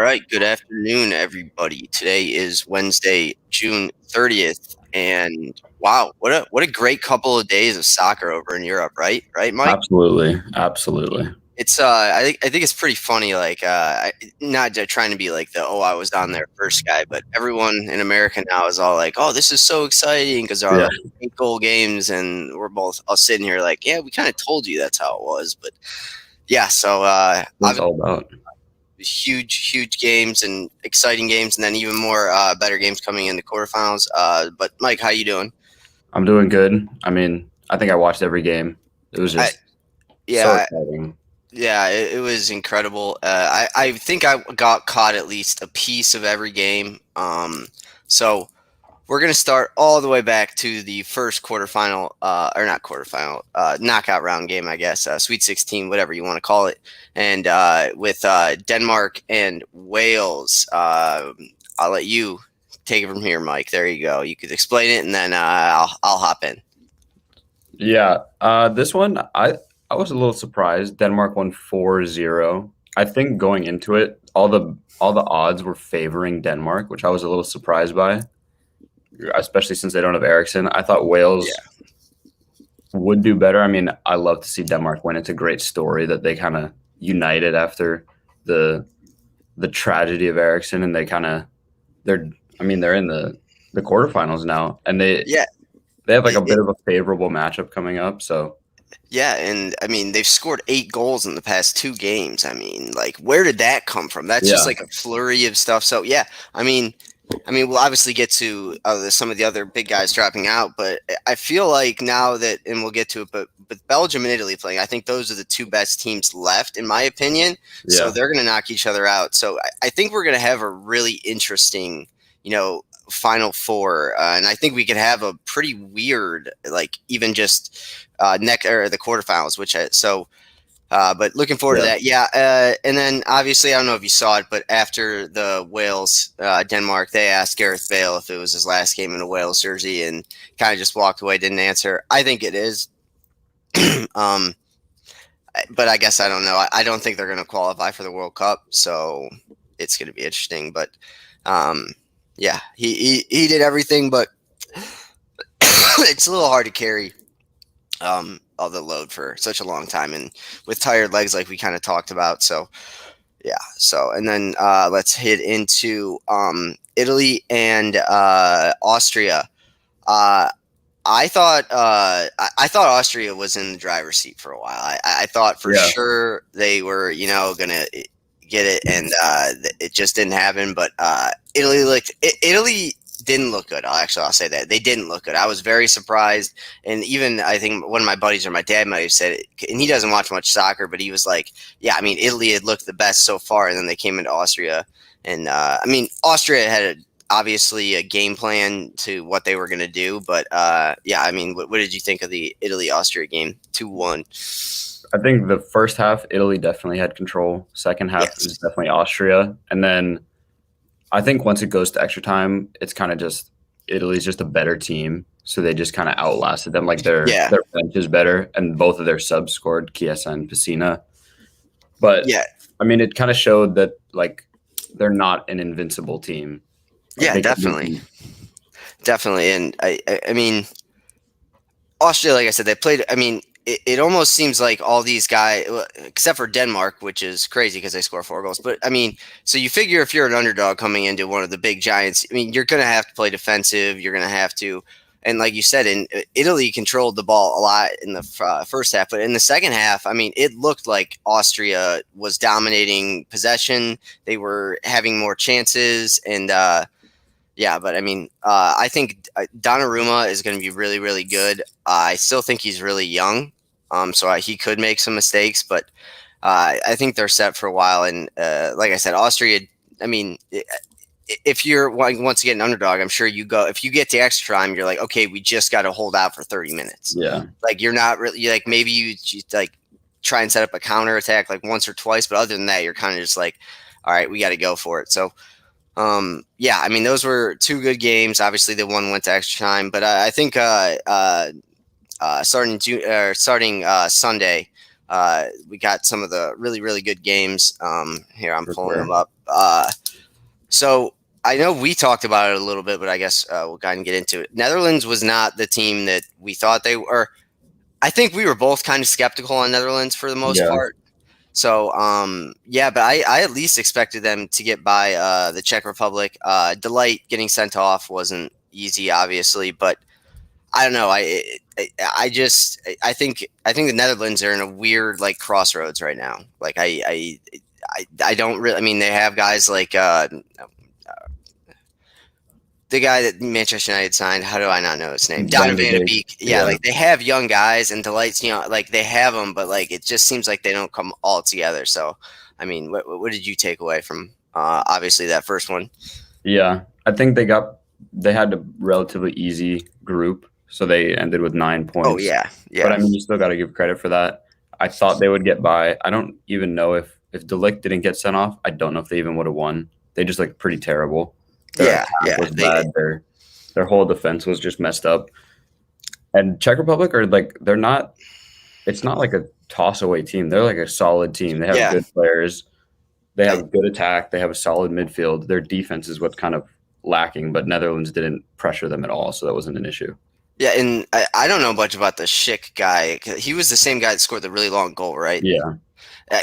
right, good afternoon, everybody. Today is Wednesday, June 30th, and wow, what a great couple of days of soccer over in Europe, right? Right, Mike? Absolutely, absolutely. It's I think it's pretty funny, like not trying to be like the I was on there first guy, but everyone in America now is all like, oh, this is so exciting because there are Yeah, like 8 goal games, and we're both all sitting here like, yeah, we kind of told you that's how it was, but yeah, so what it's all about. huge games and exciting games, and then even more better games coming in the quarterfinals. But Mike, how you doing? I'm doing good. I mean, I think I watched every game. It was I just so yeah exciting. yeah it was incredible. I think I got caught at least a piece of every game. So we're gonna start all the way back to the first quarterfinal, or not quarterfinal, knockout round game, I guess, Sweet 16, whatever you want to call it, and with Denmark and Wales. I'll let you take it from here, Mike. There you go. You could explain it, and then I'll hop in. Yeah, this one I was a little surprised. Denmark won 4-0. I think going into it, all the odds were favoring Denmark, which I was a little surprised by, especially since they don't have Ericsson. I thought Wales Yeah, would do better. I mean, I love to see Denmark win. It's a great story that they kind of united after the the tragedy of Ericsson, and they're I mean they're in the quarterfinals now, and yeah. they have like a It, bit it, of a favorable matchup coming up. So yeah, and I mean they've scored 8 goals in the past 2 games. I mean, like, where did that come from? That's just yeah, like a flurry of stuff. So yeah, I mean, we'll obviously get to some of the other big guys dropping out, but I feel like now that, and we'll get to it, but Belgium and Italy playing, I think those are the two best teams left, in my opinion. So yeah, they're going to knock each other out. So I think we're going to have a really interesting, Final Four, and I think we could have a pretty weird, like even just neck or the quarterfinals, but looking forward to yeah. that. Yeah. And then obviously, I don't know if you saw it, but after the Wales Denmark, they asked Gareth Bale if it was his last game in a Wales jersey, and kind of just walked away, didn't answer. I think it is. um, but I guess I don't know. I don't think they're going to qualify for the World Cup, so it's going to be interesting. But um, yeah, he did everything, but it's a little hard to carry all the load for such a long time, and with tired legs, like we kind of talked about. So yeah. So and then let's hit into Italy and Austria. Uh, I thought Austria was in the driver's seat for a while. I thought for Yeah. sure they were gonna get it, and it just didn't happen. But Italy didn't look good. I'll say that they didn't look good. I was very surprised, and even I think one of my buddies or my dad might have said it, and he doesn't watch much soccer, but he was like, "Yeah, I mean, Italy had looked the best so far, and then they came into Austria, and Austria had obviously a game plan to what they were going to do, but yeah, I mean, what did you think of the Italy Austria game? 2-1. I think the first half Italy definitely had control. Second half is Yes. definitely Austria, and then I think once it goes to extra time, it's kind of just Italy's just a better team, so they just kind of outlasted them. Like Yeah. their bench is better, and both of their subs scored, Chiesa and Pessina. But Yeah. I mean, it kind of showed that like they're not an invincible team. Like Yeah, they can definitely. be, Definitely. And I mean, Austria, like I said, they played. I mean, it almost seems like all these guys, except for Denmark, which is crazy because they score 4 goals. But I mean, so you figure if you're an underdog coming into one of the big giants, I mean, you're going to have to play defensive. You're going to have to, and like you said, in Italy controlled the ball a lot in the first half, but in the second half, I mean, it looked like Austria was dominating possession. They were having more chances, and yeah, but I mean, I think Donnarumma is going to be really, really good. I still think he's really young, so he could make some mistakes, but I think they're set for a while. And like I said, Austria. I mean, if you're once again an underdog, I'm sure you go. If you get to extra time, you're like, okay, we just got to hold out for 30 minutes. yeah, Like you're not really like maybe you like try and set up a counter attack like once or twice, but other than that, you're kind of just like, all right, we got to go for it. So yeah, I mean, those were 2 good games. Obviously, the one went to extra time, but I think starting Sunday, we got some of the really, really good games. Here, I'm for pulling them sure. up. So I know we talked about it a little bit, but I guess we'll kind of get into it. Netherlands was not the team that we thought they were. I think we were both kind of skeptical on Netherlands for the most Yeah. part. So, yeah, but I at least expected them to get by the Czech Republic. Delight getting sent off wasn't easy, obviously, but I don't know. I think the Netherlands are in a weird like crossroads right now. Like I don't really. I mean, they have guys like the guy that Manchester United signed. How do I not know his name? Donny Van de Van de Beek. Beek. Yeah, Yeah. like they have young guys and Delight's, like they have them, but like it just seems like they don't come all together. So, I mean, what did you take away from obviously that first one? Yeah. I think they had a relatively easy group, so they ended with 9 Oh points. yeah, But yeah, I mean, you still got to give credit for that. I thought they would get by. I don't even know if Delict didn't get sent off. I don't know if they even would have won. They just looked pretty terrible. Their yeah, attack yeah. was bad. Their whole defense was just messed up. And Czech Republic are like they're not. It's not like a toss away team. They're like a solid team. They have Yeah, good players. They I, have good attack. They have a solid midfield. Their defense is what's kind of lacking, but Netherlands didn't pressure them at all, so that wasn't an issue. yeah, and I don't know much about the Schick guy. He was the same guy that scored the really long goal, right? Yeah, Uh,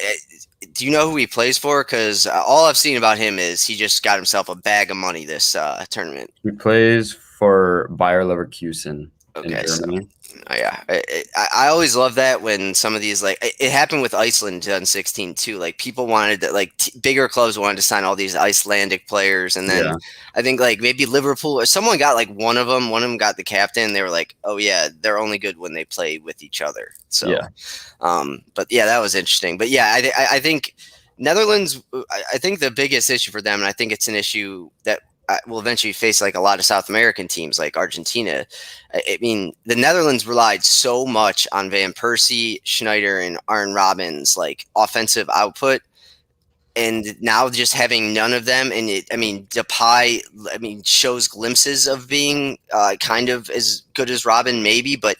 do you know who he plays for? Because all I've seen about him is he just got himself a bag of money this tournament. he plays for Bayer Leverkusen in Okay, so Germany. yeah, I always love that when some of these like it happened with Iceland in 2016 too. Like people wanted to like bigger clubs wanted to sign all these Icelandic players, and then Yeah, I think like maybe Liverpool or someone got like one of them. One of them got the captain. They were like, oh yeah, they're only good when they play with each other. So, yeah, but yeah, that was interesting. But yeah, I think Netherlands. I think the biggest issue for them, and I think it's an issue that will eventually face like a lot of South American teams like Argentina. I mean, the Netherlands relied so much on Van Persie, Schneider, and Arjen Robben's like offensive output, and now just having none of them, and I mean, Depay, I mean, shows glimpses of being kind of as good as Robben, maybe, but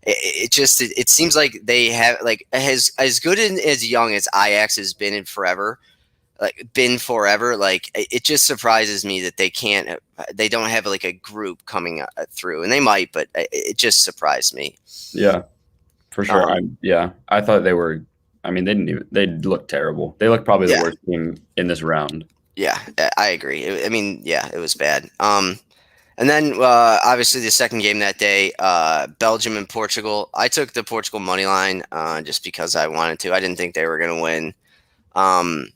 it seems like they have like as good and as young as Ajax has been in forever like it just surprises me that they don't have like a group coming through, and they might, but it just surprised me. yeah, for sure. um I thought they were. I mean, they looked terrible. They looked probably the yeah, worst team in this round. yeah, I agree. I mean, yeah, it was bad. And then obviously the second game that day, Belgium and Portugal. I took the Portugal money line just because I wanted to. I didn't think they were going to win. um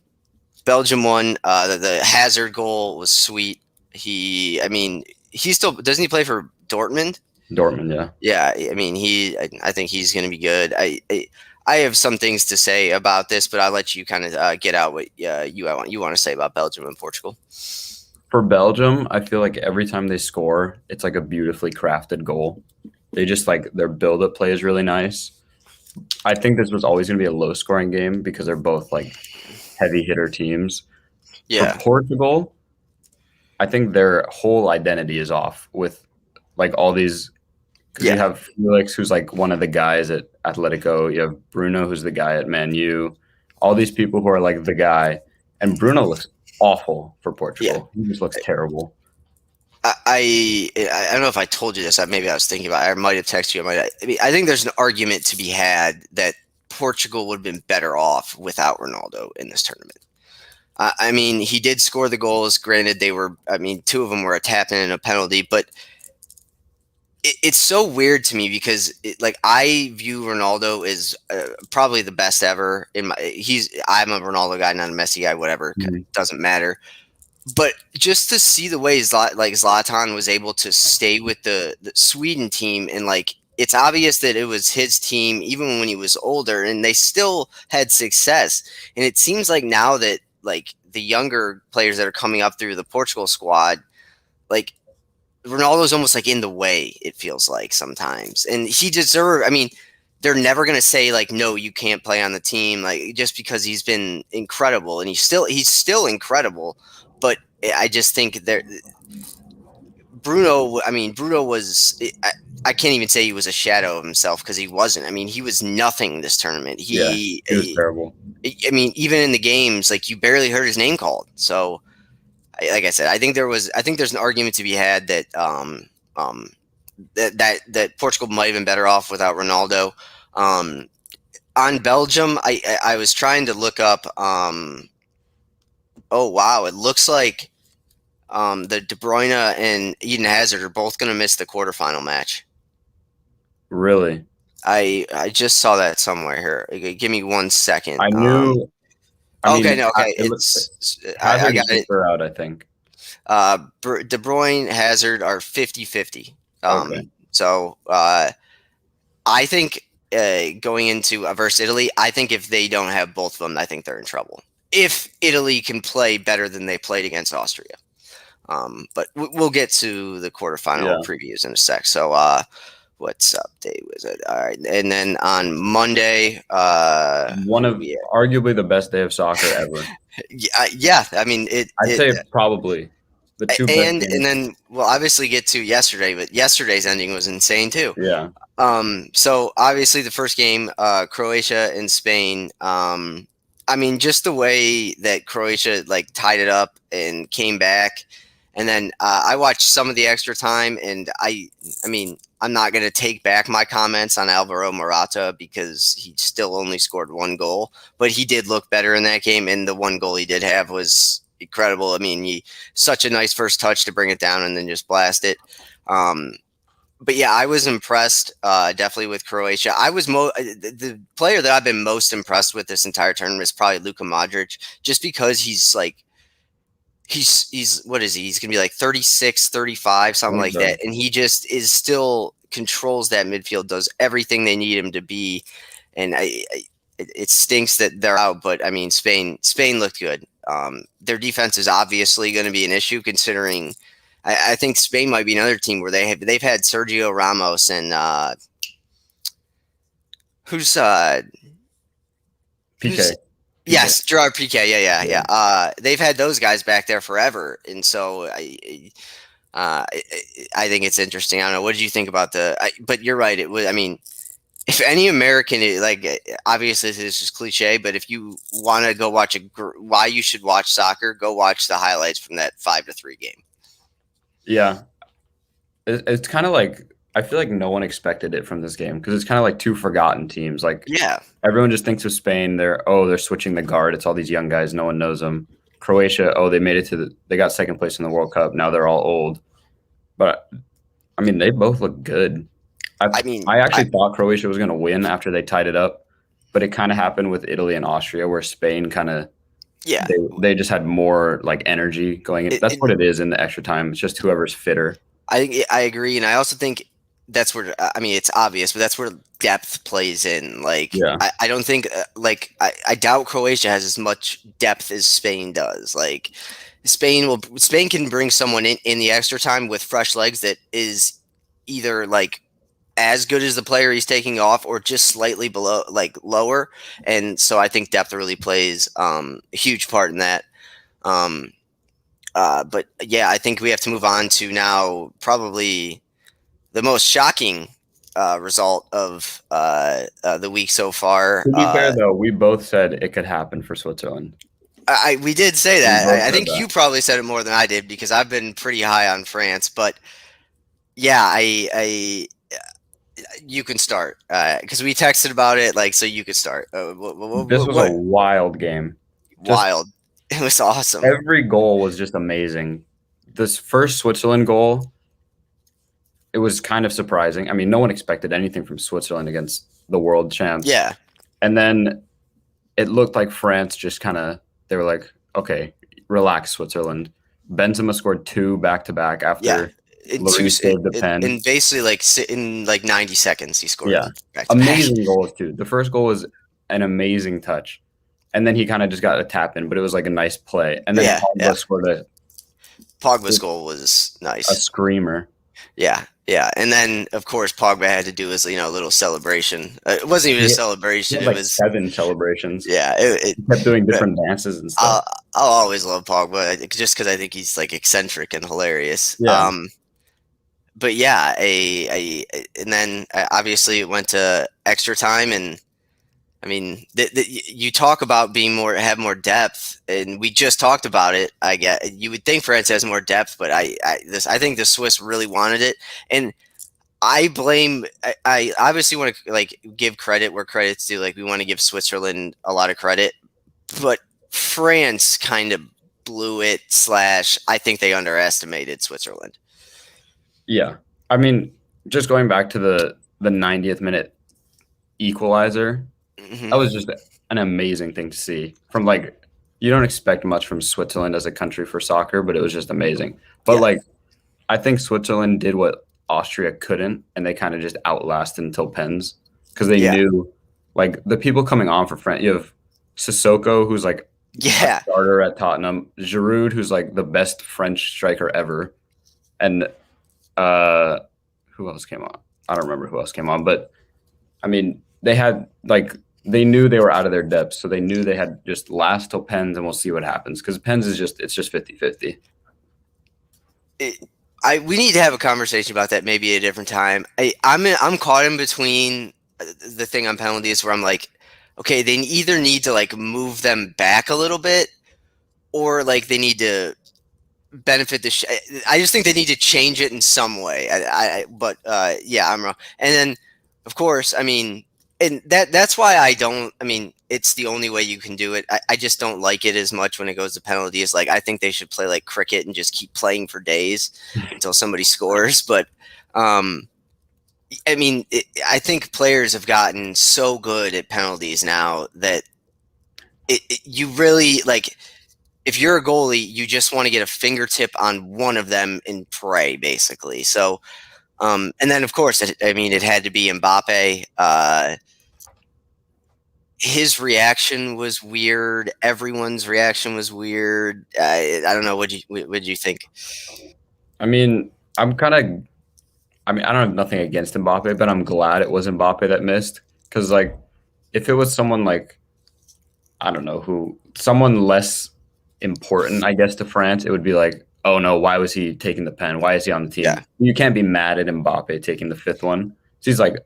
Belgium won. The Hazard goal was sweet. I mean, he still doesn't he play for Dortmund? Dortmund, yeah. Yeah, I mean, I think he's going to be good. I have some things to say about this, but I'll let you kind of get out what you want to say about Belgium and Portugal. For Belgium, I feel like every time they score, it's like a beautifully crafted goal. They just like their build-up play is really nice. I think this was always going to be a low-scoring game because they're both like heavy hitter teams. For Yeah, Portugal, I think their whole identity is off with like all these because you yeah, have Felix, who's like one of the guys at Atletico. You have Bruno, who's the guy at Man U. All these people who are like the guy, and Bruno looks awful for yeah. Portugal. He just looks terrible. I don't know if I told you this. Maybe I was thinking about it. I might have texted you. I mean, I think there's an argument to be had that Portugal would have been better off without Ronaldo in this tournament. I mean, he did score the goals. Granted, they were. I mean, two of them were a tap in and a penalty, but it's so weird to me because like I view Ronaldo as probably the best ever. I'm a Ronaldo guy, not a Messi guy. Whatever, Mhm. doesn't matter. But just to see the way like Zlatan was able to stay with the Sweden team, and like it's obvious that it was his team even when he was older, and they still had success. And it seems like now that like the younger players that are coming up through the Portugal squad, like Ronaldo's almost like in the way. It feels like sometimes, and he deserved. I mean, they're never going to say like no, you can't play on the team, like just because he's been incredible, and he's still incredible. But I just think there, Bruno. I mean, Bruno was. I can't even say he was a shadow of himself because he wasn't. I mean, he was nothing this tournament. Yeah, he was terrible. I mean, even in the games, like you barely heard his name called. So, like I said, I think there's an argument to be had that that Portugal might have been better off without Ronaldo. Um, on Belgium, I was trying to look up. Oh wow, it looks like the De Bruyne and Eden Hazard are both going to miss the quarterfinal match. Really? I just saw that somewhere here. Give me 1 second. I knew. I Okay, mean, no, okay, I Hazard is got for it. sure out, I think. De Bruyne, Hazard are 50-50. Okay. So I think going into versus Italy, I think if they don't have both of them, I think they're in trouble. If Italy can play better than they played against Austria. But we'll get to the quarterfinal Yeah. previews in a sec. So what's up day was it? All right. And then on Monday, One of arguably the best day of soccer ever. yeah, I mean I'd say probably the two best and games. then we'll obviously get to yesterday, but yesterday's ending was insane too. Yeah. So obviously the first game, Croatia and Spain. I mean, just the way that Croatia like tied it up and came back, and then I watched some of the extra time, and I mean, I'm not going to take back my comments on Alvaro Morata because he still only scored one goal, but he did look better in that game, and the one goal he did have was incredible. I mean, such a nice first touch to bring it down and then just blast it. But yeah, I was impressed definitely with Croatia. I was the player that I've been most impressed with this entire tournament is probably Luka Modric, just because he's like he's what is he? He's gonna be like 36, 35, I something think like so. that, and he just is still controls that midfield, does everything they need him to be, and it stinks that they're out, but I mean Spain looked good. Their defense is obviously going to be an issue considering. I think Spain might be another team where they've had Sergio Ramos and who's PK. yes, Gerard Piqué. Yeah. Yeah. They've had those guys back there forever, and so uh, I think it's interesting. I don't know. What did you think about but you're right. It was. I mean, if any American, like, obviously this is just cliche, but if you want to go watch why you should watch soccer, go watch the highlights from that 5-3 game. Yeah. It's kind of like I feel like no one expected it from this game because it's kind of like two forgotten teams. Like Yeah, everyone just thinks of Spain. They're switching the guard. It's all these young guys. No one knows them. Croatia. Oh, they made it they got second place in the World Cup. Now they're all old. But I mean, they both look good. I mean, I actually thought Croatia was going to win after they tied it up, but it kind of happened with Italy and Austria where Spain kind of yeah. they just had more like energy going in. That's what it is in the extra time. It's just whoever's fitter. I agree, and I also think that's where I mean it's obvious, but that's where depth plays in. Like Yeah. I don't think I doubt Croatia has as much depth as Spain does. Like Spain can bring someone in the extra time with fresh legs that is either like as good as the player he's taking off or just slightly below, like lower, and so I think depth really plays a huge part in that. Um, but yeah, I think we have to move on to now probably the most shocking result of the week so far. To be fair, though, we both said it could happen for Switzerland. We did say We that. both I said think that. you probably said it more than I did because I've been pretty high on France. But yeah, I you can start because we texted about it. Like, so you could start. This was a wild game. Just Wild. It was awesome. every goal was just amazing. This first Switzerland goal, it was kind of surprising. I mean, no one expected anything from Switzerland against the world champs. Yeah. And then it looked like France just they were like, okay, relax, Switzerland. Benzema scored 2 back-to-back after Lloris saved the pen. And basically, like in like 90 seconds, he scored. Yeah, amazing goals too. The first goal was an amazing touch, and then he kind of just got a tap in, but it was like a nice play. And then Pogba scored Pogba's goal was nice, a screamer. Yeah, and then of course Pogba had to do his little celebration. It wasn't even a celebration; It was 7 celebrations. Yeah, he kept doing different dances and stuff. I'll always love Pogba just because I think he's like eccentric and hilarious. Yeah. But yeah, and then obviously it went to extra time, and I mean, you talk about being have more depth, and we just talked about it. I get you would think France has more depth, but I think the Swiss really wanted it, and I blame. I obviously want to like give credit where credit's due. Like we want to give Switzerland a lot of credit, but France kind of blew it. Slash, I think they underestimated Switzerland. Yeah. I mean, just going back to the 90th minute equalizer, Hmm. that was just an amazing thing to see. From like you don't expect much from Switzerland as a country for soccer, but it was just amazing. But Yeah, like I think Switzerland did what Austria couldn't, and they kind of just outlasted until pens because they yeah, knew like the people coming on for France. You have Sissoko, who's like a yeah. starter at Tottenham, Giroud, who's like the best French striker ever, and uh, who else came on? I don't remember who else came on, but I mean, they had like they knew they were out of their depth, so they knew they had just last till pens, and we'll see what happens because pens is just it's just 50-50. It, we need to have a conversation about that maybe at a different time. I'm caught in between the thing on penalties where I'm like, okay, they either need to like move them back a little bit or like they need to benefit the. I just think they need to change it in some way. But yeah, I'm wrong. And then, of course, I mean, and that's why I don't. I mean, it's the only way you can do it. I just don't like it as much when it goes to penalties. Like I think they should play like cricket and just keep playing for days until somebody scores. But um, I mean, I think players have gotten so good at penalties now that you really like if you're a goalie, you just want to get a fingertip on one of them and pray, basically. So, and then of course, I mean, it had to be Mbappe. His reaction was weird. Everyone's reaction was weird. I don't know. What you think? I mean, I'm kind of I mean, I don't have nothing against Mbappe, but I'm glad it was Mbappe that missed because, like, if it was someone like I don't know who, someone less important, I guess, to France, it would be like, oh no, why was he taking the pen? Why is he on the Yeah, team? You can't be mad at Mbappe taking the fifth one. He's like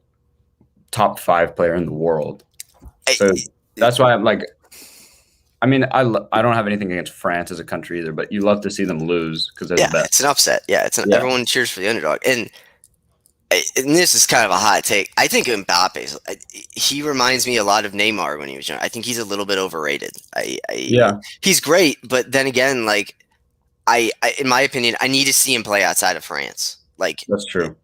top five player in the world, I, so that's why I'm like, I mean, I don't have anything against France as a country either, but you love to see them lose because they're the yeah, best. it's an upset. Yeah, Yeah, everyone cheers for the underdog, and this is kind of a hot take. I think Mbappe, he reminds me a lot of Neymar when he was young. I think he's a little bit overrated. yeah, He's great, but then again, like in my opinion, I need to see him play outside of France. Like, that's true.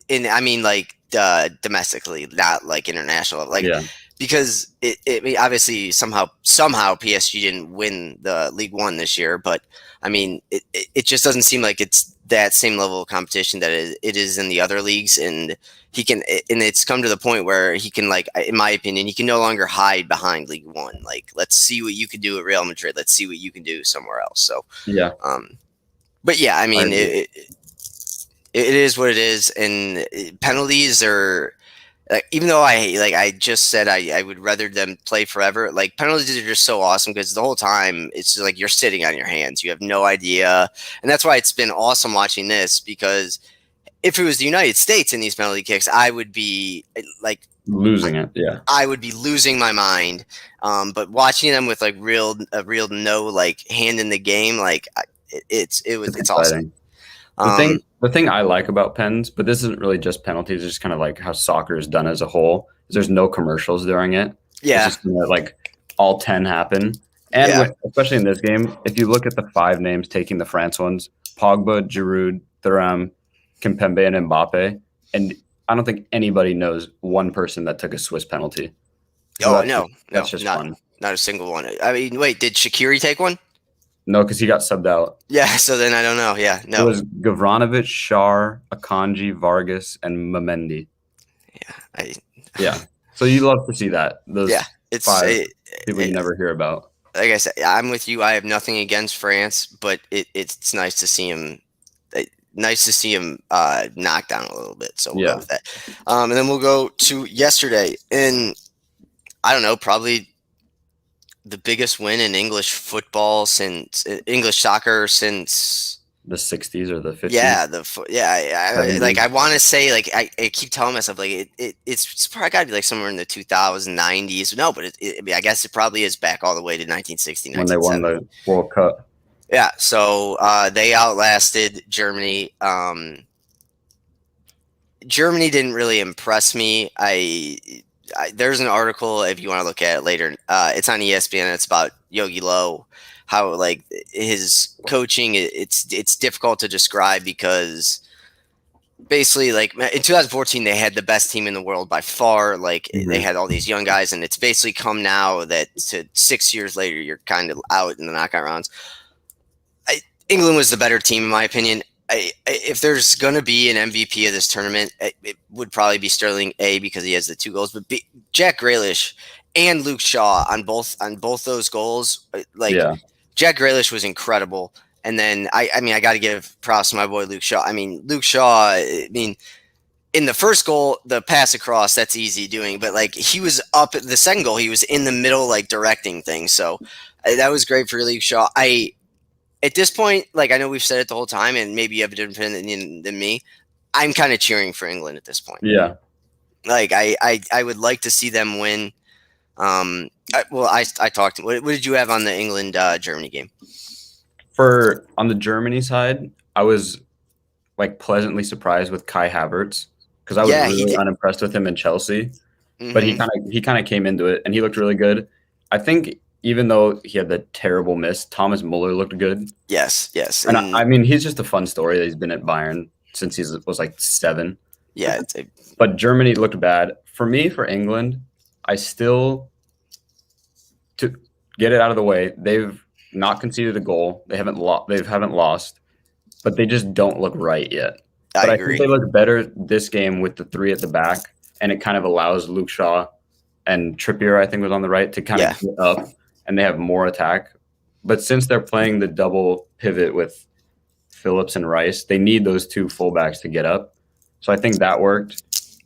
and I mean, like domestically, not like international. Like, Yeah, because I mean, obviously somehow PSG didn't win the League One this year, but I mean, it just doesn't seem like it's that same level of competition that it is in the other leagues, and he can, and it's come to the point where he can, like, in my opinion, he can no longer hide behind League One. Like, let's see what you can do at Real Madrid. Let's see what you can do somewhere else. So, yeah, um, but yeah, I I mean, agree. it is what it is, and penalties are like, even though I just said I would rather them play forever. Like penalties are just so awesome because the whole time it's just like you're sitting on your hands. You have no idea, and that's why it's been awesome watching this because if it was the United States in these penalty kicks, I would be like Losing it. Yeah, I would be losing my mind. But watching them with like real no like hand in the game, like it's it's awesome. exciting. Um, The thing I like about pens, but this isn't really just penalties, it's just kind of like how soccer is done as a whole, is there's no commercials during it. It's yeah, just gonna like all 10 happen. And yeah. especially in this game, if you look at the five names taking the France ones, Pogba, Giroud, Thuram, Kimpembe, and Mbappe, and I don't think anybody knows one person that took a Swiss penalty. So Oh no, that's no, just not fun. not a single one. I mean, wait, did Shakiri take one? No, because he got subbed out. Yeah, so then I don't know. Yeah, It no. was Gavranovic, Shar, Akanji, Vargas, and Mamendi. Yeah, I Yeah. So you love to see that. yeah, Those it's five people you never hear about. like I said, I'm with you. I have nothing against France, but it's nice to see him. Nice to see him knocked down a little bit. So we'll go Yeah. with that. And then we'll go to yesterday, and I don't know, probably the biggest win in English football since English soccer since. the 60s or the 50s, Yeah, like 70s. I want to say like I keep telling myself like it's probably got to be like somewhere in the 2090s. No, but I mean, I guess it probably is back all the way to 1960, When they won 1970. the World Cup. Yeah, so they outlasted Germany. Germany didn't really impress me. There's an article if you want to look at it later. It's on ESPN. It's about Yogi Low, how like his coaching. It's difficult to describe because basically like in 2014 they had the best team in the world by far. Like they Hmm. had all these young guys, and it's basically come now that to 6 years later you're kind of out in the knockout rounds. England was the better team in my opinion. If there's going to be an MVP of this tournament, it would probably be Sterling A because he has the 2 goals, but Jack Grealish and Luke Shaw on both those goals. Like Yeah, Jack Grealish was incredible, and then I mean I got to give props to my boy Luke Shaw. I mean Luke Shaw. I mean in the first goal, the pass across that's easy doing, but like he was up at the second goal, he was in the middle like directing things. So that was great for Luke Shaw. I At this point, like I know we've said it the whole time, and maybe you have a different opinion than me. I'm kind of cheering for England at this point. yeah. Like I would like to see them win. I talked. What did you have on the England Germany game? For on the Germany side, I was like pleasantly surprised with Kai Havertz because I was Yeah, he really did. unimpressed with him in Chelsea. But Hmm. he kind of came into it and he looked really good. I think even though he had the terrible miss, Thomas Muller looked good. Yes, yes, And and I mean, he's just a fun story that he's been at Bayern since he was like 7. yeah, But Germany looked bad. For me, for England, I still to get it out of the way. They've not conceded a goal. They haven't lost, but they just don't look right yet. I But I think agree. they look better this game with the 3 at the back, and it kind of allows Luke Shaw and Trippier, I think, was on the right to kind Yeah, of get up, and they have more attack. But since they're playing the double pivot with Phillips and Rice, they need those 2 fullbacks to get up. So I think that worked.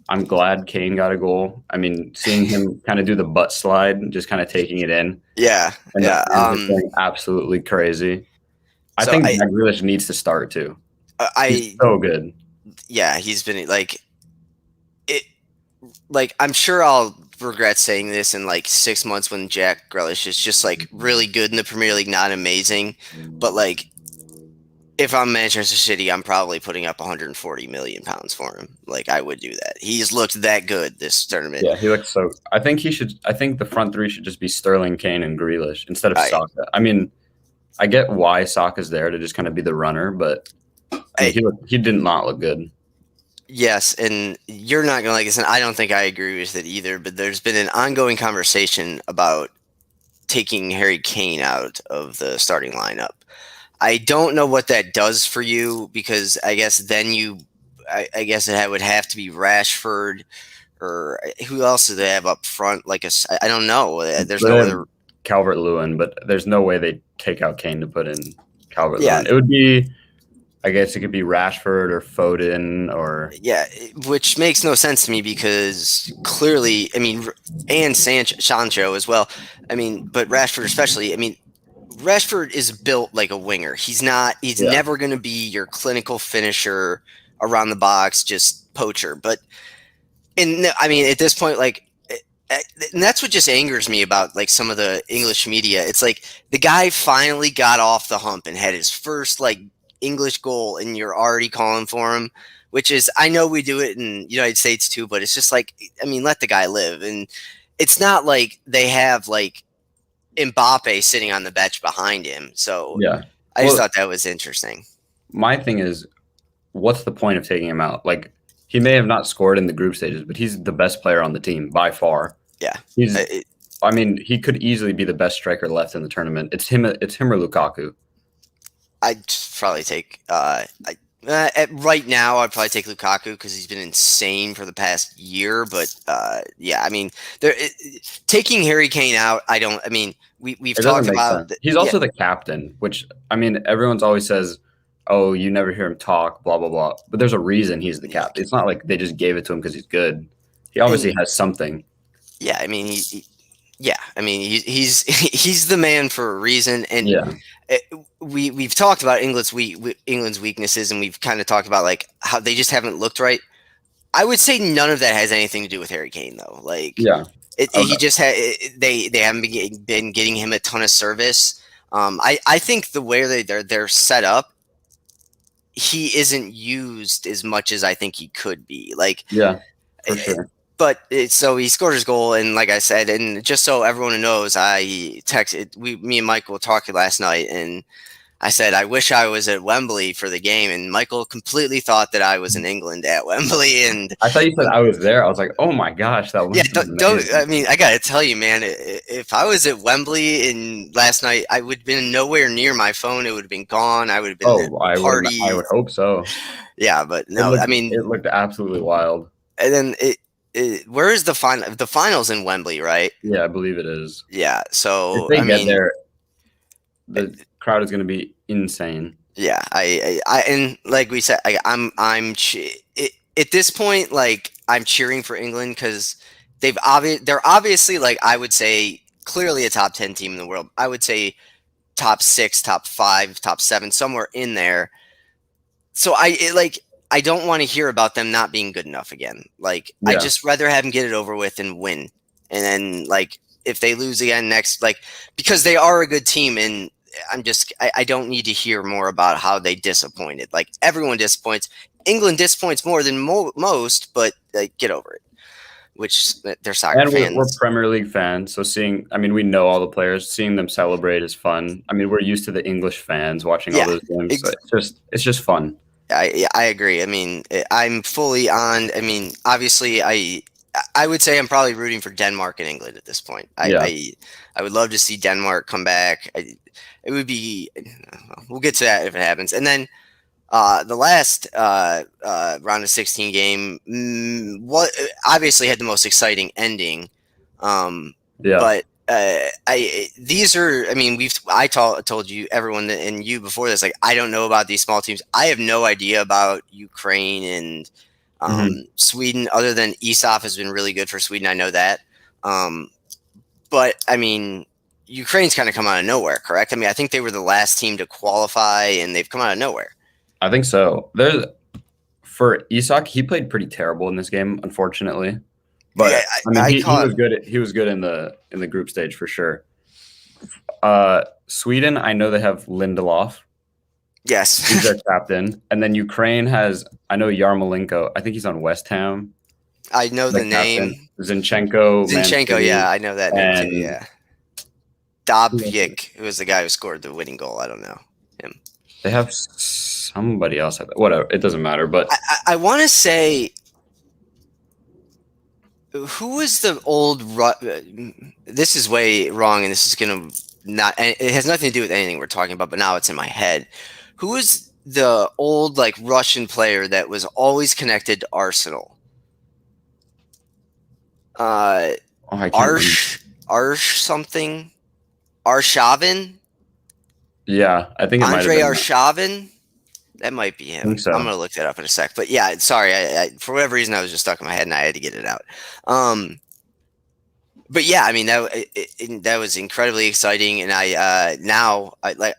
I'm glad Kane got a goal. I mean, seeing him kind of do the butt slide, just kind of taking it in, yeah, and the yeah. fans are going absolutely crazy. I So think Jack Grealish needs to start too. He's I, so good. yeah, he's been like it. Like I'm sure I'll regret saying this in like 6 months when Jack Grealish is just like really good in the Premier League, not amazing, but like if I'm Manchester City, I'm probably putting up 140 million pounds for him. Like I would do that. He's looked that good this tournament. Yeah, he looks so. I think he should. I think the front 3 should just be Sterling, Kane, and Grealish instead of I, Saka. I mean, I get why Saka's there to just kind of be the runner, but I mean, I he did not look good. yes, and you're not gonna like this, and I don't think I agree with it either. But there's been an ongoing conversation about taking Harry Kane out of the starting lineup. I don't know what that does for you because I guess then I guess it would have to be Rashford or who else do they have up front? Like I don't know. There's But they no have other. Calvert Lewin, but there's no way they take out Kane to put in Calvert Yeah, Lewin. It would be, I guess, it could be Rashford or Foden or yeah, which makes no sense to me because clearly, I mean, and Sancho as well. I mean, but Rashford especially. I mean, Rashford is built like a winger. He's not. He's yeah, never going to be your clinical finisher around the box, just poacher. But and I mean, at this point, like, and that's what just angers me about like some of the English media. It's like the guy finally got off the hump and had his first like English goal, and you're already calling for him. Which is, I know we do it in the United States too, but it's just like, I mean, let the guy live. And it's not like they have like Mbappe sitting on the bench behind him. So yeah. I just Well, thought that was interesting. my thing is, what's the point of taking him out? Like, he may have not scored in the group stages, but he's the best player on the team by far. Yeah. He's, It, I mean, he could easily be the best striker left in the tournament. It's him. It's him or Lukaku. I'd probably take right now. I'd probably take Lukaku because he's been insane for the past year. But yeah, I mean, taking Harry Kane out, I don't. I mean, we've It doesn't talked make about sense. He's yeah, also the captain, which I mean, everyone's always says, "Oh, you never hear him talk," blah blah blah. But there's a reason he's the captain. It's not like they just gave it to him because he's good. He and obviously has something. yeah, I mean, Yeah, I mean he's he's the man for a reason, and Yeah, it, we've talked about England's weaknesses, and we've kind of talked about like how they just haven't looked right. I would say none of that has anything to do with Harry Kane, though. Like yeah. he just had they haven't been getting him a ton of service. I think the way they're set up, he isn't used as much as I think he could be. Like, Yeah, for eh, sure. but so he scored his goal, and like I said, and just so everyone knows, I texted me and Michael were talking last night, and I said, I wish I was at Wembley for the game. And Michael completely thought that I was in England at Wembley. And I thought you said I was there. I was like, oh my gosh, that yeah, must have been I amazing. mean, I got to tell you, man, if I was at Wembley and last night, I would have been nowhere near my phone. It would have been gone. I would have been at Oh, I party. would hope so. Yeah, but It no, I looked mean, it looked absolutely wild. and then where is the final? The finals in Wembley, right? Yeah, I believe it is. Yeah. If So, they I get mean, there, the crowd is going to be insane. yeah, and like we said, at this point, like I'm cheering for England because they're obviously like I would say clearly a top 10 team in the world. I would say top six, top five, top seven, somewhere in there. So I don't want to hear about them not being good enough again. Like I Yeah, just rather have them get it over with and win. And then like if they lose again next, like because they are a good team, and I don't need to hear more about how they disappointed. Like everyone disappoints. England disappoints more than most, but get over it. Which they're soccer and we're fans. Premier League fans, so I mean, we know all the players. Seeing them celebrate is fun. I mean, we're used to the English fans watching all Yeah, those games, so ex- it's just fun. I agree. I mean, I'm fully on. I mean, obviously, I would say I'm probably rooting for Denmark and England at this point. Yeah. I would love to see Denmark come back. It would be. We'll get to that if it happens. And then the last round of 16 game, what obviously had the most exciting ending. Yeah. But these are. I mean, told you everyone and you before this. Like, I don't know about these small teams. I have no idea about Ukraine and Hmm. Sweden, other than Isaf has been really good for Sweden. I know that. Um, but I mean, Ukraine's kind of come out of nowhere, correct? I mean, I think they were the last team to qualify, and they've come out of nowhere. I think so. There's For Isak, he played pretty terrible in this game, unfortunately. Yeah, But I mean, I he caught. was good. He was good in the group stage for sure. Sweden, I know they have Lindelof. He's Yes, their captain, and then Ukraine has I know Yarmolenko. I think he's on West Ham. I know The the captain name Zinchenko, Man Zinchenko. Yeah, City, I know that name too. and Yeah, Dobvik, who was the guy who scored the winning goal. I don't know him. they have somebody else. Whatever, it doesn't matter. But I want to say who was the old. This is way wrong, and this is gonna not. It has nothing to do with anything we're talking about, but now it's in my head. Who was the old like Russian player that was always connected to Arsenal? Uh, I can't remember. Arsh something. Arshavin, Yeah, I think it might have Andre been. I Arshavin. That might be think him. I'm so. gonna look that up in a sec. But yeah, sorry. For whatever reason, I was just stuck in my head, and I had to get it out. But yeah, I mean that was incredibly exciting, and like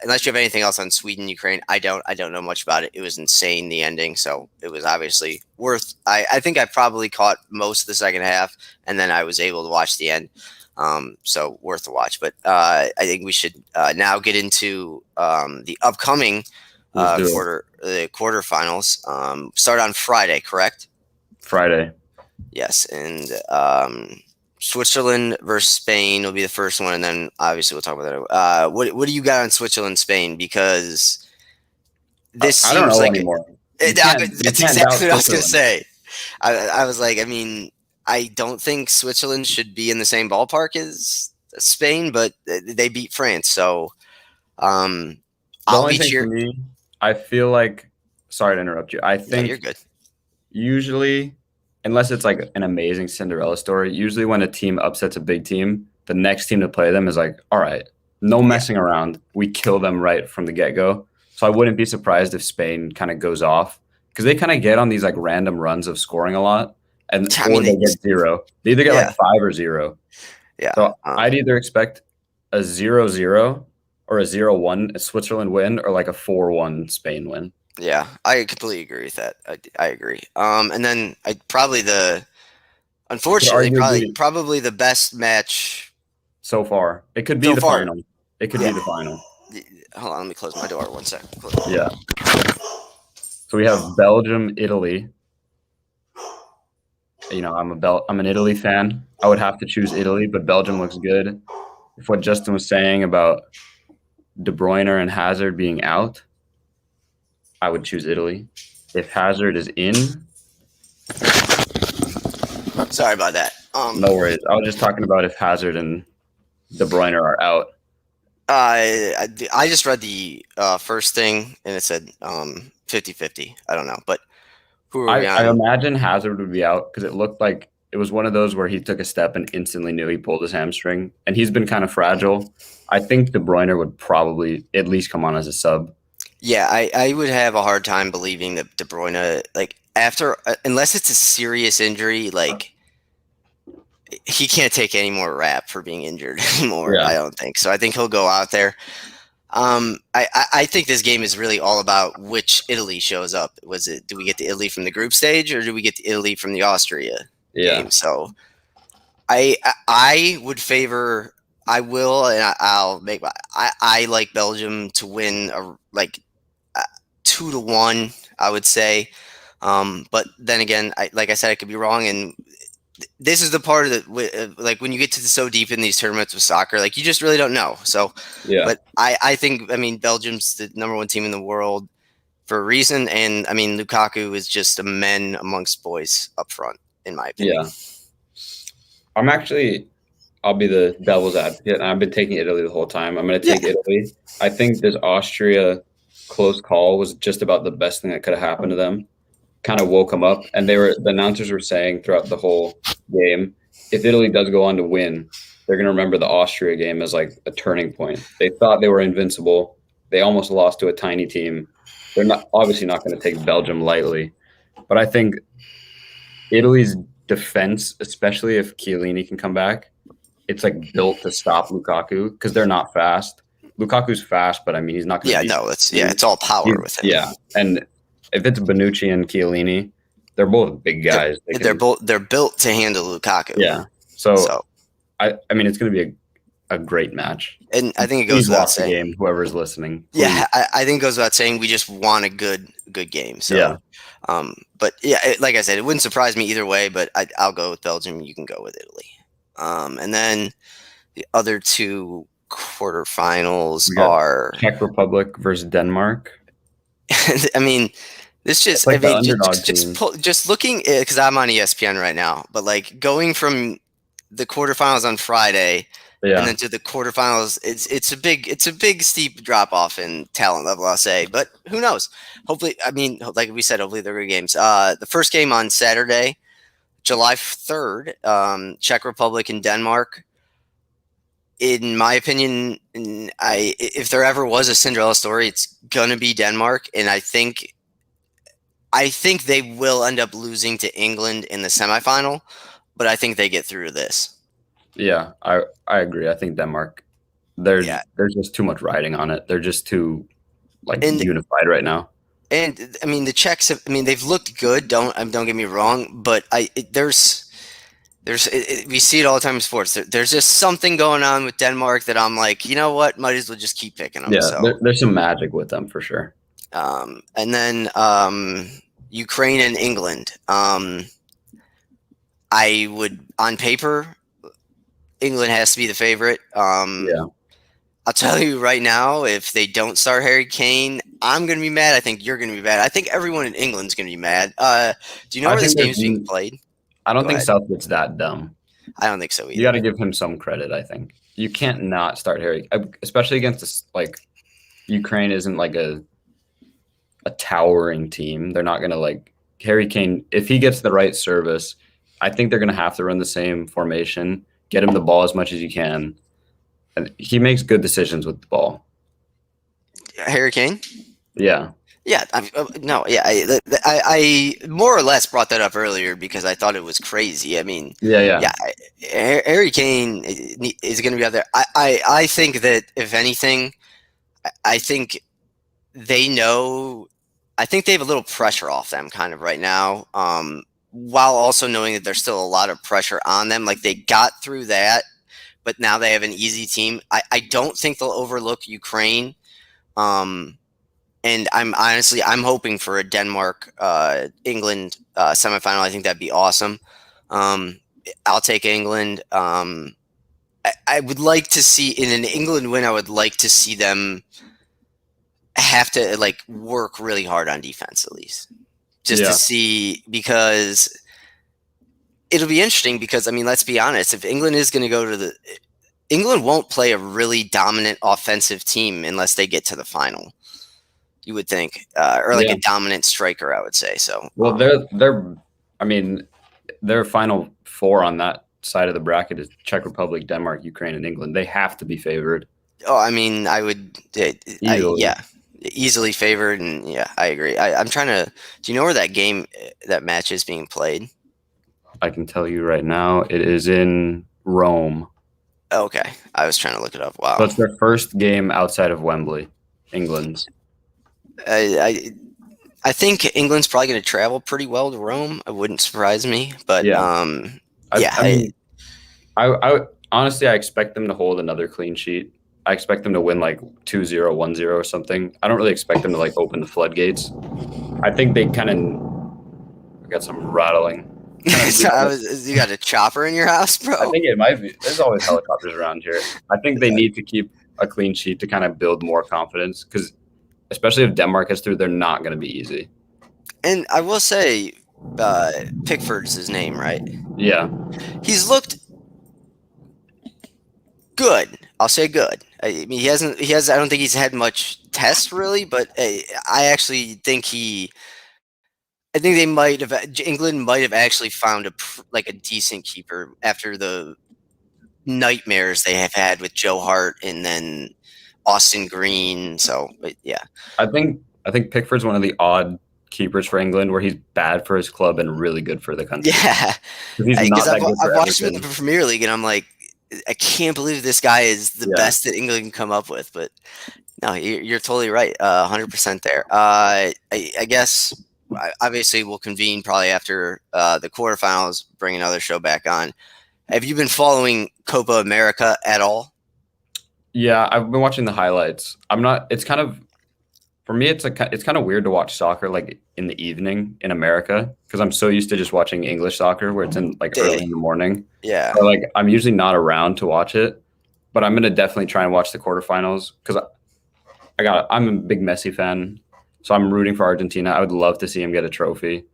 unless you have anything else on Sweden Ukraine, I don't know much about it. It was insane the ending, so it was obviously worth. I think I probably caught most of the second half, and then I was able to watch the end. So worth the watch. But I think we should now get into the upcoming Let's do it. the quarterfinals. Start on Friday, correct? Friday. Yes, and Switzerland versus Spain will be the first one, and then obviously we'll talk about that. What do you got on Switzerland Spain? Because this I don't seems know like anymore. You that's can't doubt exactly what I was going to Switzerland. say. I was like, I mean, I don't think Switzerland should be in the same ballpark as Spain, but they beat France, so The I'll only be thing for cheer. me, I feel like, sorry to interrupt you. I No, you're think good. usually, unless it's like an amazing Cinderella story, usually when a team upsets a big team, the next team to play them is like, all right, no Yeah, messing around. We kill them right from the get go. So I wouldn't be surprised if Spain kind of goes off because they kind of get on these like random runs of scoring a lot, and I or mean, they get zero. They either get like yeah. 5 or 0. Yeah. So I'd either expect a 0-0 or a 0-1 Switzerland win or like a 4-1 Spain win. Yeah, I completely agree with that. I agree. And then I probably Could unfortunately, arguably probably the best match so far. It could be so the far. final. It could be Yeah. the final. Hold on, let me close my door 1 second. Yeah. So we have Belgium, Italy. I'm an Italy fan. I would have to choose Italy, but Belgium looks good. If what Justin was saying about De Bruyne and Hazard being out, I would choose Italy. If Hazard is in, Sorry about that. no worries. I was just talking about if Hazard and De Bruyne are out. I just read the first thing and it said 50-50. I don't know, but who are we I on? imagine Hazard would be out because it looked like it was one of those where he took a step and instantly knew he pulled his hamstring, and he's been kind of fragile. I think De Bruyne would probably at least come on as a sub. Yeah, I would have a hard time believing that De Bruyne, like after, unless it's a serious injury, like he can't take any more rap for being injured anymore. Yeah. I don't think so. I think he'll go out there. I think this game is really all about which Italy shows up. Do we get the Italy from the group stage or do we get the Italy from the Austria game? So I would favor. I will, and I'll make. I like Belgium to win like 2-1. I would say, but then again, like I said, I could be wrong, and this is the part of the like when you get to so deep in these tournaments with soccer, like you just really don't know. So, Yeah. but I think Belgium's the #1 team in the world for a reason, and Lukaku is just a men amongst boys up front, in my opinion. Yeah. I'll be the devil's advocate, and I've been taking Italy the whole time. I'm going to take Italy. I think this Austria close call was just about the best thing that could have happened to them. Kind of woke them up, and the announcers were saying throughout the whole game, if Italy does go on to win, they're going to remember the Austria game as like a turning point. They thought they were invincible. They almost lost to a tiny team. They're obviously not going to take Belgium lightly, but I think Italy's defense, especially if Chiellini can come back, it's like built to stop Lukaku because they're not fast. Lukaku's fast, but he's not going to. It's all power with him. Yeah, and if it's Bonucci and Chiellini, they're both big guys. They're built to handle Lukaku. Yeah, so I mean it's going to be a great match, and I think it goes without saying. Game, whoever's listening, please. Yeah, I think it goes without saying. We just want a good game. So yeah. But yeah, like I said, it wouldn't surprise me either way. But I'll go with Belgium. You can go with Italy. And then the other two quarterfinals are Czech Republic versus Denmark. This just like just looking because I'm on ESPN right now, but like going from the quarterfinals on Friday and then to the quarterfinals, it's a big steep drop off in talent level, I'll say. But who knows? Hopefully, like we said, hopefully they're good games. The first game on Saturday, July 3rd, Czech Republic and Denmark. In my opinion, if there ever was a Cinderella story, it's gonna be Denmark, and I think they will end up losing to England in the semifinal, but I think they get through this. Yeah, I agree. I think Denmark, there's just too much riding on it. They're just too unified right now. And the Czechs, they've looked good. Don't get me wrong, but we see it all the time in sports. There's just something going on with Denmark that I'm like, you know what, might as well just keep picking them. Yeah, so. There's some magic with them for sure. And then Ukraine and England. I would, on paper, England has to be the favorite. I'll tell you right now, if they don't start Harry Kane, I'm going to be mad. I think you're going to be mad. I think everyone in England's going to be mad. Do you know where this game's being played? I don't think Southgate's that dumb. I don't think so either. You got to give him some credit, I think. You can't not start Harry, especially against this, Ukraine isn't like a towering team. They're not going to Harry Kane, if he gets the right service, I think they're going to have to run the same formation, get him the ball as much as you can. And he makes good decisions with the ball. Harry Kane? Yeah. Yeah, no, yeah, I more or less brought that up earlier because I thought it was crazy. I mean, Yeah, yeah, yeah, Harry Kane is going to be out there. I think that if anything, I think they know. I think they have a little pressure off them kind of right now, while also knowing that there's still a lot of pressure on them. Like they got through that, but now they have an easy team. I don't think they'll overlook Ukraine. Um, and I'm hoping for a Denmark England semifinal. I think that'd be awesome. Um, I'll take England. I would like to see in an England win. I would like to see them have to like work really hard on defense at least, just to yeah, see because it'll be interesting. Because I mean, let's be honest. If England is going to go to the England won't play a really dominant offensive team unless they get to the final. You would think, or like yeah. a dominant striker, I would say. So, Well, they're. I mean, their final four on that side of the bracket is Czech Republic, Denmark, Ukraine, and England. They have to be favored oh, I mean, I would, easily. yeah, easily favored, and yeah, I agree. I'm trying to. Do you know where that game, that match is being played? I can tell you right now, it is in Rome. Okay, I was trying to look it up. So Wow, it's their first game outside of Wembley, England's. I I think England's probably going to travel pretty well to Rome. It wouldn't surprise me, but Yeah, yeah, I mean, I honestly I expect them to hold another clean sheet. I expect them to win like 2-0, 1-0 or something. I don't really expect them to like open the floodgates. I think they kind of got some rattling. you got a chopper in your house, I bro? think it might be. There's always helicopters around here. I think they need to keep a clean sheet to kind of build more confidence because, especially if Denmark gets through, they're not going to be easy. And I will say, Pickford's his name, right? Yeah, He's looked good. I'll say good. I mean, he has. I don't think he's had much test really, but I actually think he. I think they might have. England might have actually found like a decent keeper after the nightmares they have had with Joe Hart and then Austin Green. So, but yeah, I think Pickford's one of the odd keepers for England where he's bad for his club and really good for the country. yeah. He's Because not that good I've for watched him in the Everton. Premier League, and I'm like, I can't believe this guy is the Yeah, best that England can come up with. But no, you're totally right, 100% there. I guess obviously we'll convene probably after the quarterfinals, bring another show back on. Have you been following Copa America at all? yeah. I've been watching the highlights. I'm not. It's kind of for me. It's kind of weird to watch soccer like in the evening in America because I'm so used to just watching English soccer where it's in like early in the morning. Yeah, So like I'm usually not around to watch it, but I'm gonna definitely try and watch the quarterfinals because I'm a big Messi fan, so I'm rooting for Argentina. I would love to see him get a trophy.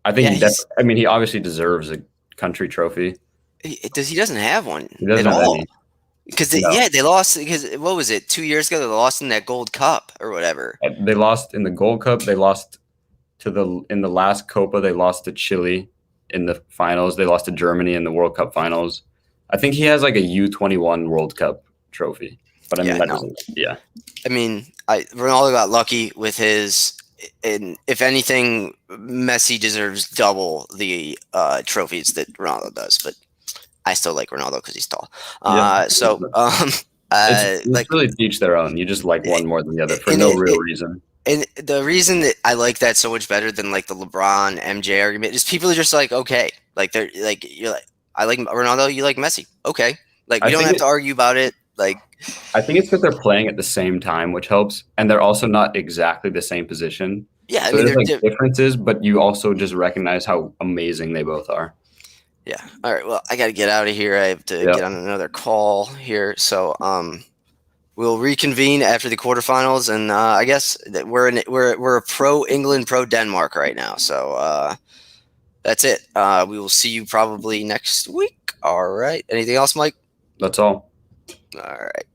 I think yeah. I mean, he obviously deserves a country trophy. He doesn't have one He doesn't at have all any. because No, yeah, they lost because what was it 2 years ago? They lost in that Gold Cup or whatever. they lost in the Gold Cup. They lost to the in the last Copa. They lost to Chile in the finals. They lost to Germany in the World Cup finals. I think he has like a U21 World Cup trophy, but I mean Yeah, that no. doesn't. Yeah, I mean, Ronaldo got lucky with his. And if anything, Messi deserves double the trophies that Ronaldo does. But I still like Ronaldo because he's tall. yeah. So, It's like, really each their own. You just like one more than the other for and no real reason. and the reason that I like that so much better than like the LeBron MJ argument is people are just like, okay, like they're like you're like I like Ronaldo, you like Messi, okay, like we I don't think have it, to argue about it. Like, I think it's because they're playing at the same time, which helps, and they're also not exactly the same position. yeah, I So mean there's they're like differences, but you also just recognize how amazing they both are. yeah. All right, well, I got to get out of here. I have to Yeah, get on another call here. So, we'll reconvene after the quarterfinals, and I guess that we're a pro England, pro Denmark right now. So that's it. We will see you probably next week. All right. Anything else, Mike? that's all. All right.